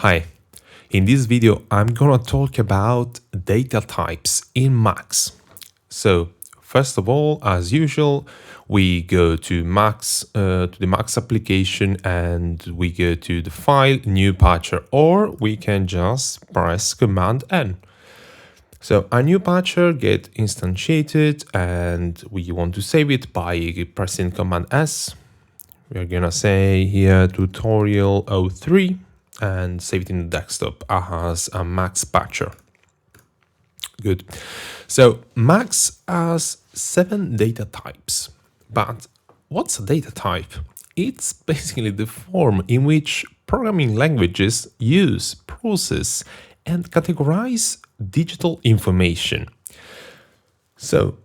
Hi, in this video I'm gonna talk about data types in Max. So first of all, as usual, we go to Max, to the Max application, and we go to the file new patcher, or we can just press Command N. So a new patcher get instantiated, and we want to save it by pressing Command S. We're gonna say here tutorial 03 and save it in the desktop as a Max patcher. Good. So Max has 7 data types. But what's a data type? It's basically the form in which programming languages use, process, and categorize digital information. So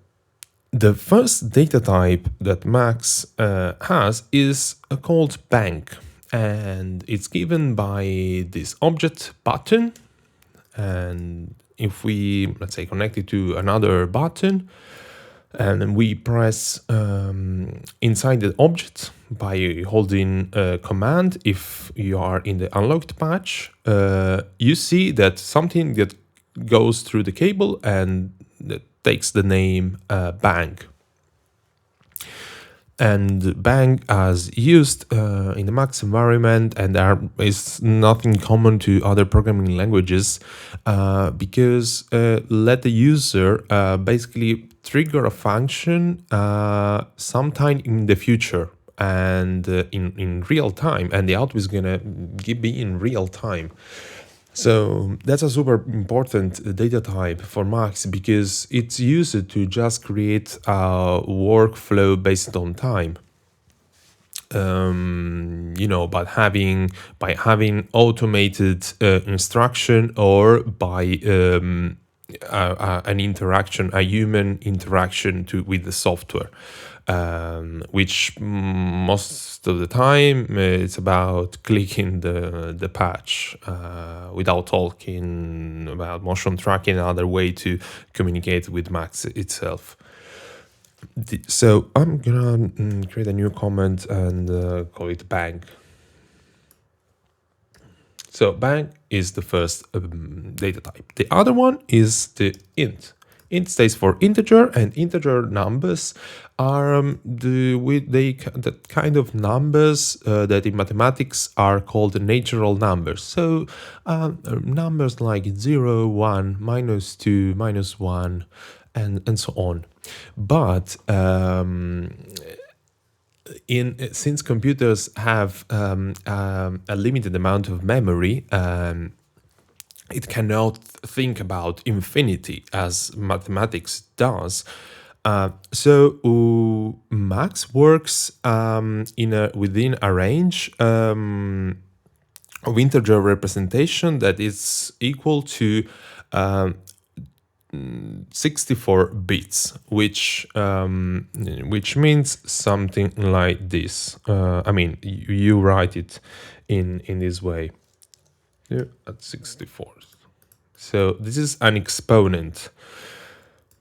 the first data type that Max has is called bank, and it's given by this object button. And if we, let's say, connect it to another button, and we press inside the object by holding command, if you are in the unlocked patch, you see that something that goes through the cable and that takes the name bank. And bank as used in the Max environment, and there is nothing common to other programming languages because let the user basically trigger a function sometime in the future and in real time, and the output is gonna be in real time. So that's a super important data type for Max because it's used to just create a workflow based on time. But by having automated instruction, or by an interaction, a human interaction with the software, which most of the time it's about clicking the patch without talking about motion tracking, another way to communicate with Max itself. So I'm gonna create a new comment and call it bank. So bank is the first data type. The other one is the int. Int stands for integer, and integer numbers are the kind of numbers that in mathematics are called natural numbers. So numbers like 0, 1, -2, -1, and so on. But since computers have a limited amount of memory, it cannot think about infinity as mathematics does. So Max works within a range of integer representation that is equal to 64 bits, which means something like this. You write it in this way. Here at 64. So this is an exponent,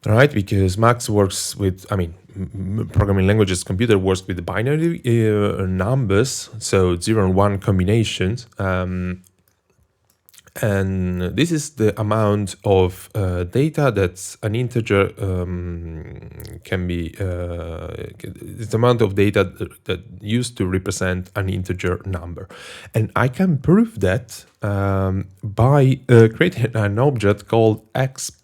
right? Because Max works with, programming languages, computer works with binary numbers, so 0 and 1 combinations. And this is the amount of data that an integer can be. It's the amount of data that used to represent an integer number, and I can prove that by creating an object called exp,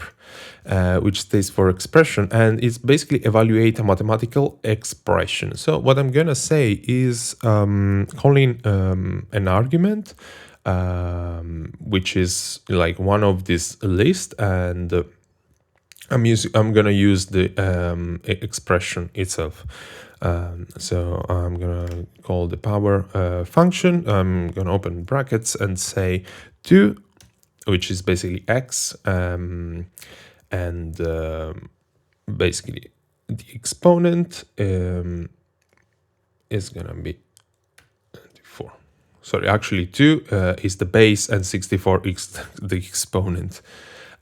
which stands for expression, and it's basically evaluate a mathematical expression. So what I'm gonna say is calling an argument. Which is like one of this list, and I'm gonna use the expression itself. So I'm gonna call the power function. I'm gonna open brackets and say 2, which is basically x, and basically the exponent is gonna be 4. Sorry, actually 2 is the base and 64 is the exponent.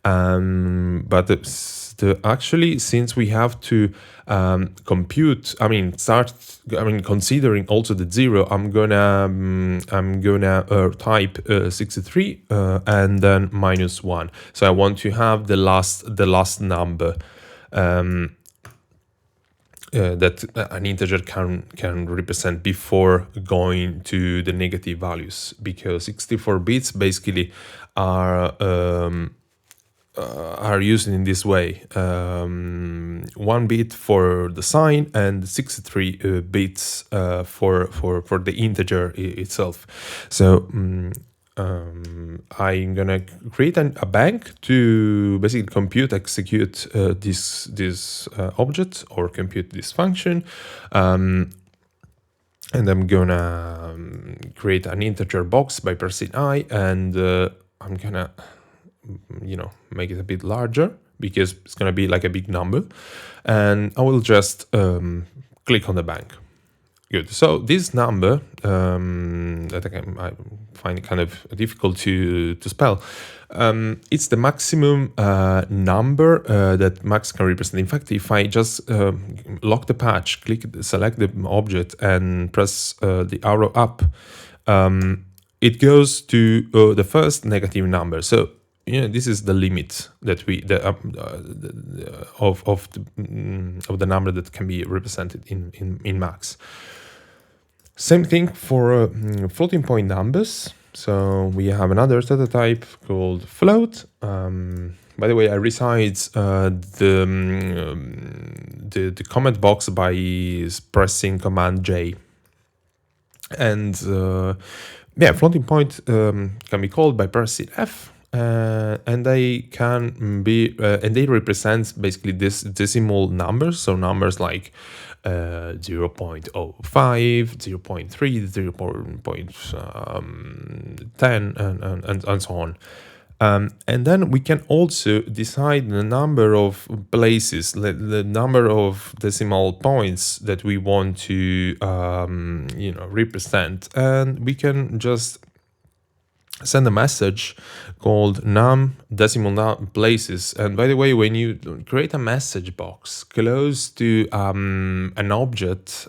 But actually, since we have to compute, considering also the zero, I'm gonna type 63 and then -1. So I want to have the last number that an integer can represent before going to the negative values, because 64 bits basically are used in this way: 1 bit for the sign and 63 bits for the integer itself. So I'm gonna create a bank to basically execute this object, or compute this function, and I'm gonna create an integer box by pressing I, and I'm gonna make it a bit larger, because it's gonna be like a big number, and I will just click on the bank. Good. So this number that I find kind of difficult to spell. It's the maximum number that Max can represent. In fact, if I just lock the patch, select the object, and press the arrow up, it goes to the first negative number. So this is the limit that of the number that can be represented in Max. Same thing for floating point numbers. So we have another data type called float. By the way, I resize the comment box by pressing Command J. And floating point can be called by pressing F. And they can be and they represent basically this decimal numbers, so numbers like 0.05, 0.3, 0.10, and so on. And then we can also decide the number of places, the number of decimal points that we want to represent, and we can just send a message called num_decimal places. And by the way, when you create a message box close to an object,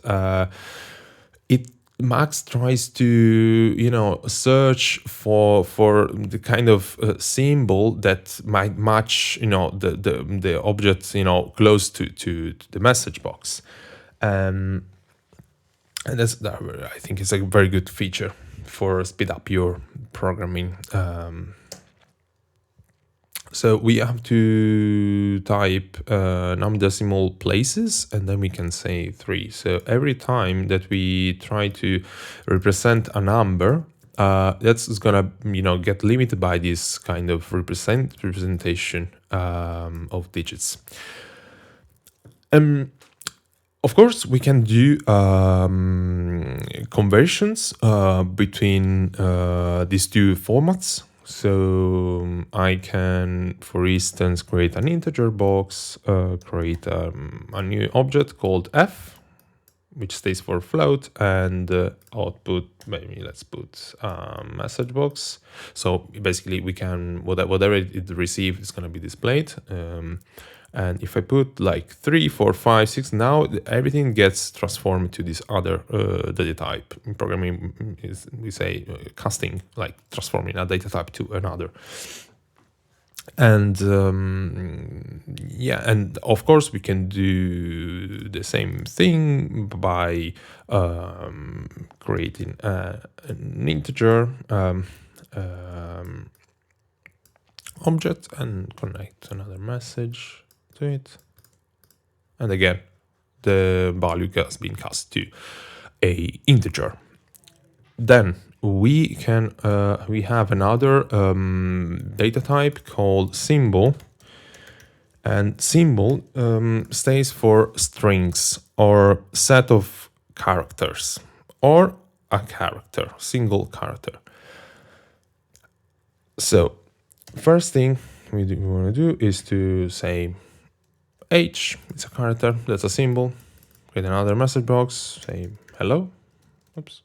Max tries to search for the kind of symbol that might match the object close to the message box, and that's I think it's a very good feature for speed up your programming. So we have to type num_decimal places, and then we can say 3. So every time that we try to represent a number, that's gonna get limited by this kind of representation of digits. Of course, we can do conversions between these two formats. So I can, for instance, create an integer box, create a new object called f, which stays for float, and output, maybe let's put message box. So basically we can, whatever it receives is going to be displayed. And if I put like 3, 4, 5, 6, now everything gets transformed to this other data type. In programming, we say casting, like transforming a data type to another. And and of course we can do the same thing by creating an integer object and connect another message to it, and again the value has been cast to a integer. Then we can we have another data type called symbol, and symbol stays for strings or set of characters, or a character, single character. So first thing we want to do is to say H, it's a character, that's a symbol. Create another message box, say hello. Oops.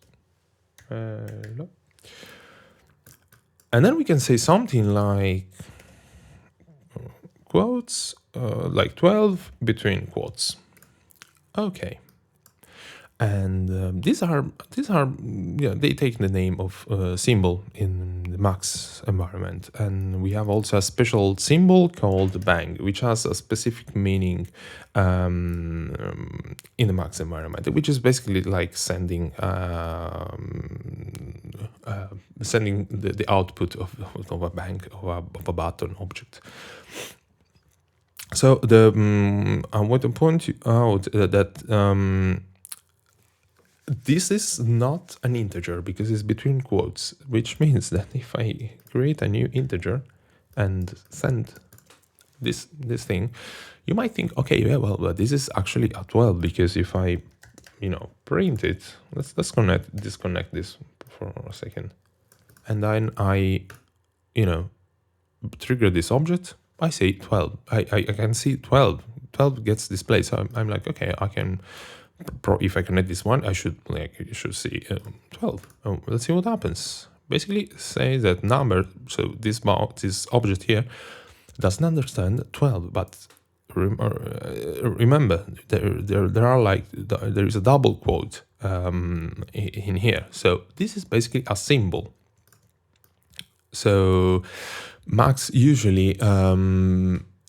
Hello. And then we can say something like quotes, like 12 between quotes. Okay. And they take the name of symbol in the Max environment, and we have also a special symbol called bang, which has a specific meaning in the Max environment, which is basically like sending the output of a bang, of a button object. So I want to point out that this is not an integer because it's between quotes, which means that if I create a new integer and send this thing, you might think, okay, yeah, well, but this is actually a 12 because if I, print it, let's disconnect this for a second, and then I, trigger this object, I say 12. I can see 12. 12 gets displayed, so I'm like, okay, I can. If I connect this one, you should see 12. Let's see what happens. Basically, say that number. So this object here doesn't understand 12, but remember there are like there is a double quote in here. So this is basically a symbol. So Max usually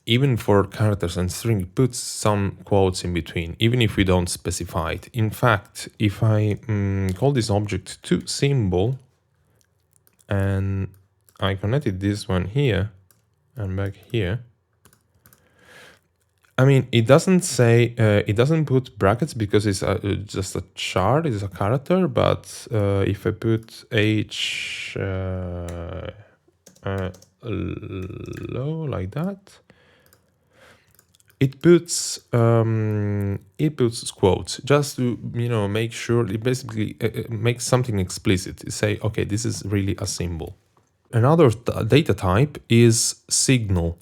even for characters and string, puts some quotes in between, even if we don't specify it. In fact, if I call this object to symbol, and I connected this one here and back here, I mean, it doesn't say, it doesn't put brackets because it's just a chart, it's a character, but if I put H low like that, it puts quotes just to make sure it basically makes something explicit. Say, okay, this is really a symbol. Another data type is signal.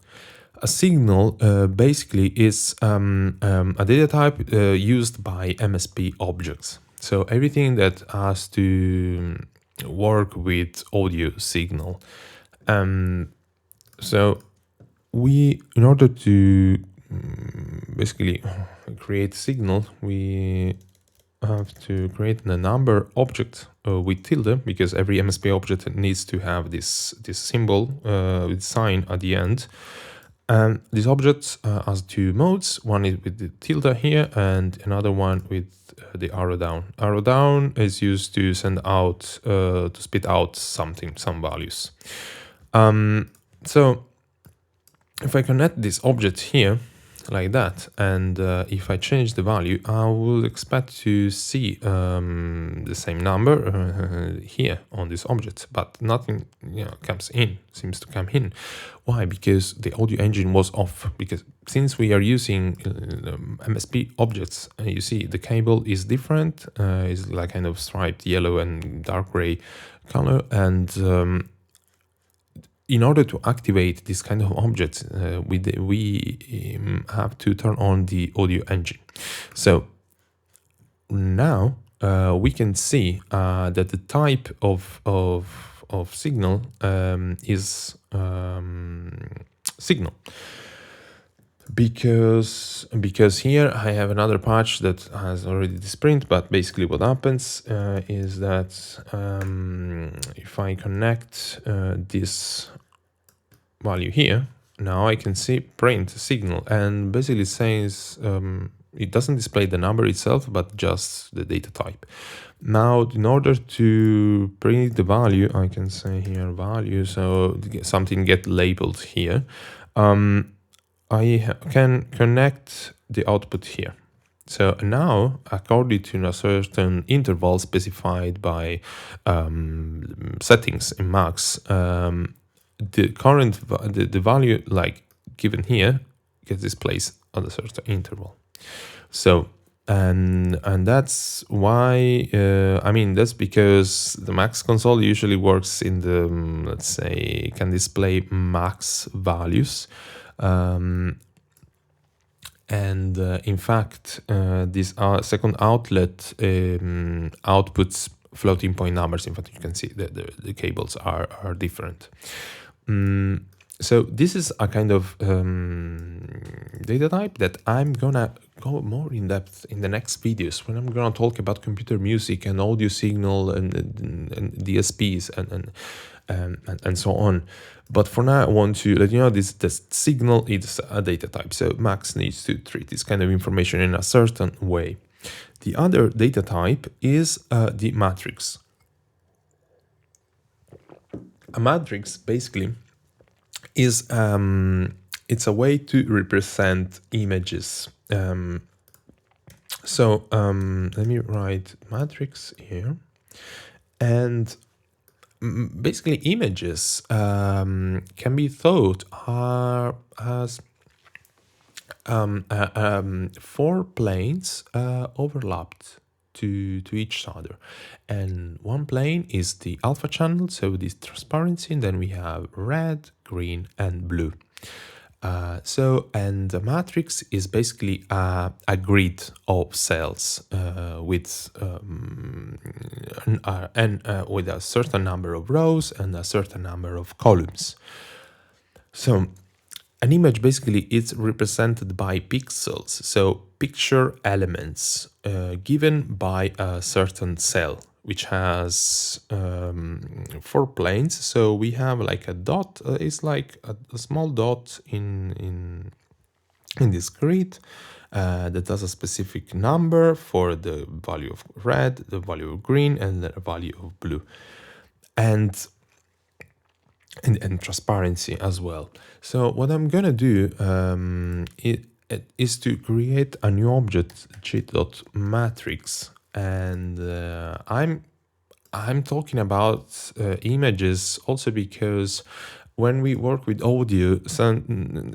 A signal basically is a data type used by MSP objects. So everything that has to work with audio signal. So in order to basically create signal, we have to create a number object with tilde, because every MSP object needs to have this symbol with sign at the end. And this object has two modes. One is with the tilde here, and another one with the arrow down. Arrow down is used to send out, to spit out some values. So if I connect this object here like that, and if I change the value, I will expect to see the same number here on this object, but nothing seems to come in. Why? Because the audio engine was off. Because since we are using MSP objects, you see the cable is different, is like kind of striped yellow and dark gray color, and in order to activate this kind of objects, we have to turn on the audio engine. So now we can see that the type of signal is signal. Because here I have another patch that has already this print, but basically what happens is that if I connect this value here, now I can see print signal, and basically says it doesn't display the number itself, but just the data type. Now, in order to print the value, I can say here value, so something get labeled here. I can connect the output here. So now, according to a certain interval specified by settings in Max, the current the value like given here gets displayed at a certain interval. So and that's why that's because the Max console usually works in the let's say can display max values. In fact, this second outlet outputs floating point numbers. In fact, you can see that the cables are different. So this is a kind of data type that I'm gonna go more in depth in the next videos when I'm gonna talk about computer music and audio signal and DSPs and so on. But for now, I want to let you know this signal is a data type. So Max needs to treat this kind of information in a certain way. The other data type is the matrix. A matrix basically is it's a way to represent images. Let me write matrix here, and basically images can be thought are as four planes overlapped to each other, and one plane is the alpha channel, so this transparency, and then we have red, green, and blue. And the matrix is basically a grid of cells with with a certain number of rows and a certain number of columns. So an image basically is represented by pixels, so picture elements given by a certain cell, which has four planes. So we have like a dot, it's like a small dot in this grid that has a specific number for the value of red, the value of green, and the value of blue. And transparency as well. So what I'm gonna do is to create a new object, g.matrix, and I'm talking about images also because when we work with audio,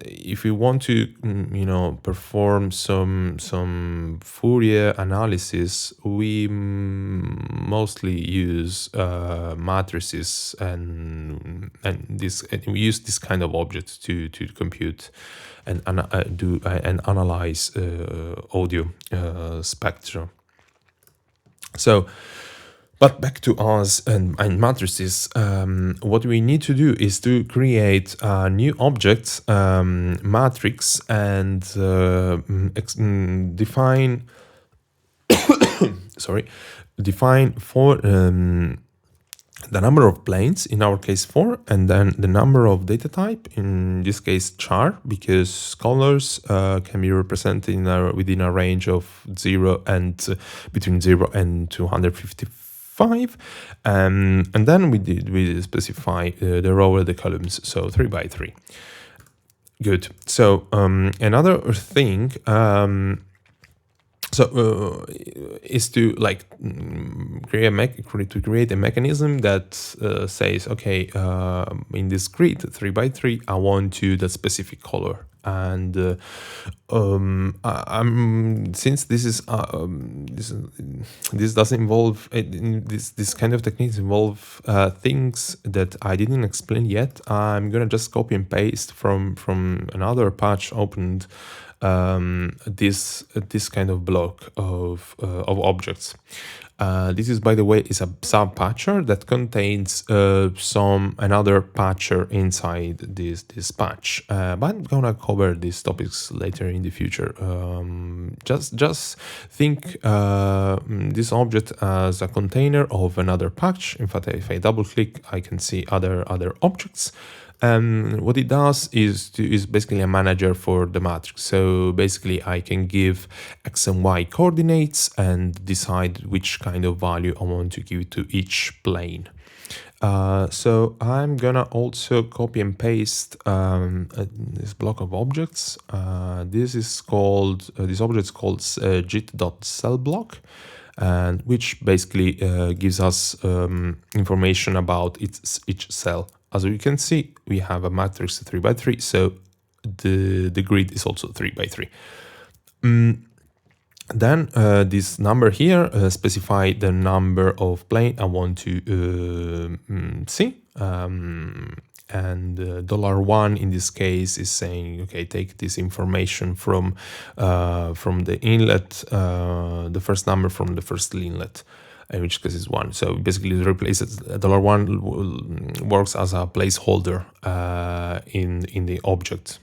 if we want to perform some Fourier analysis, we mostly use matrices and we use this kind of objects to compute and do and analyze audio spectra. So, but back to us and matrices, what we need to do is to create a new object, matrix, and define define for the number of planes, in our case 4, and then the number of data type, in this case char, because colors can be represented within a range of 0 and between 0 and 255, and then we specify the row and the columns, so 3 by 3. Good. So another thing is to create a mechanism that says, okay, in this grid 3 by 3, I want to the specific color, and since this is this does involve this kind of techniques involve things that I didn't explain yet. I'm gonna just copy and paste from another patch opened this kind of block of objects. This is, by the way, is a sub patcher that contains another patcher inside this patch. But I'm gonna cover these topics later in the future. Just think this object as a container of another patch. In fact, if I double click, I can see other objects. What it does is basically a manager for the matrix. So basically I can give X and Y coordinates and decide which kind of value I want to give to each plane. So I'm gonna also copy and paste this block of objects. This object is called git.cellblock, and which basically gives us information about each cell. As you can see, we have a matrix 3 by 3, so the grid is also 3 by 3. Then this number here specify the number of plane I want to see, and $1 in this case is saying, okay, take this information from the inlet, the first number from the first inlet. in which case is 1. So basically it replaces $1 works as a placeholder in the object.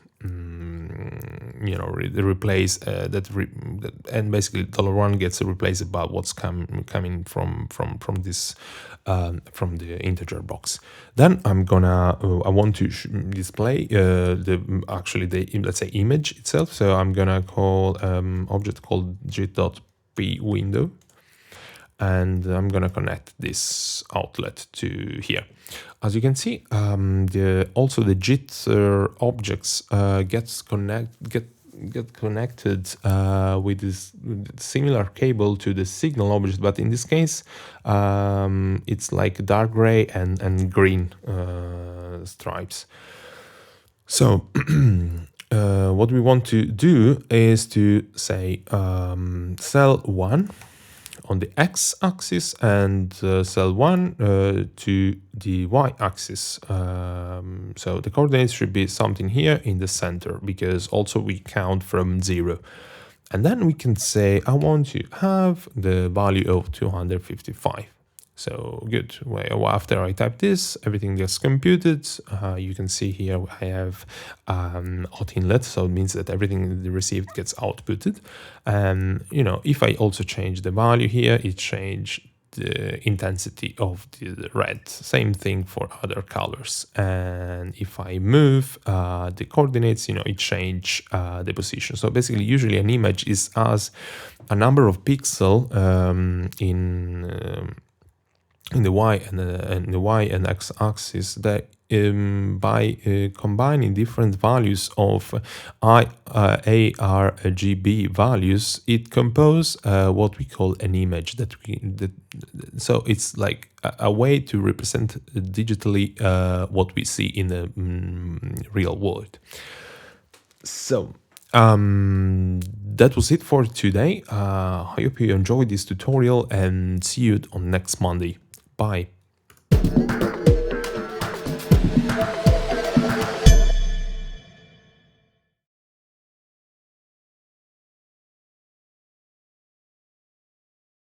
Replace and basically $1 gets replaced by what's coming from this from the integer box. Then I want to display let's say image itself. So I'm gonna call object called j.pWindow, and I'm gonna connect this outlet to here. As you can see, also the JIT objects get connected with this similar cable to the signal object, but in this case, it's like dark gray and green stripes. So what we want to do is to say cell 1 on the x-axis and cell 1 to the y-axis. So the coordinates should be something here in the center, because also we count from 0. And then we can say I want to have the value of 255. So good. Well, after I type this, everything gets computed. You can see here I have out inlet, so it means that everything received gets outputted. And if I also change the value here, it changed the intensity of the red. Same thing for other colors. And if I move the coordinates, it change the position. So basically, usually an image is as a number of pixels in the y and the y and x axis that by combining different values of ARGB values, it composes what we call an image. So it's like a way to represent digitally what we see in the real world. So that was it for today. I hope you enjoyed this tutorial, and see you on next Monday. Bye.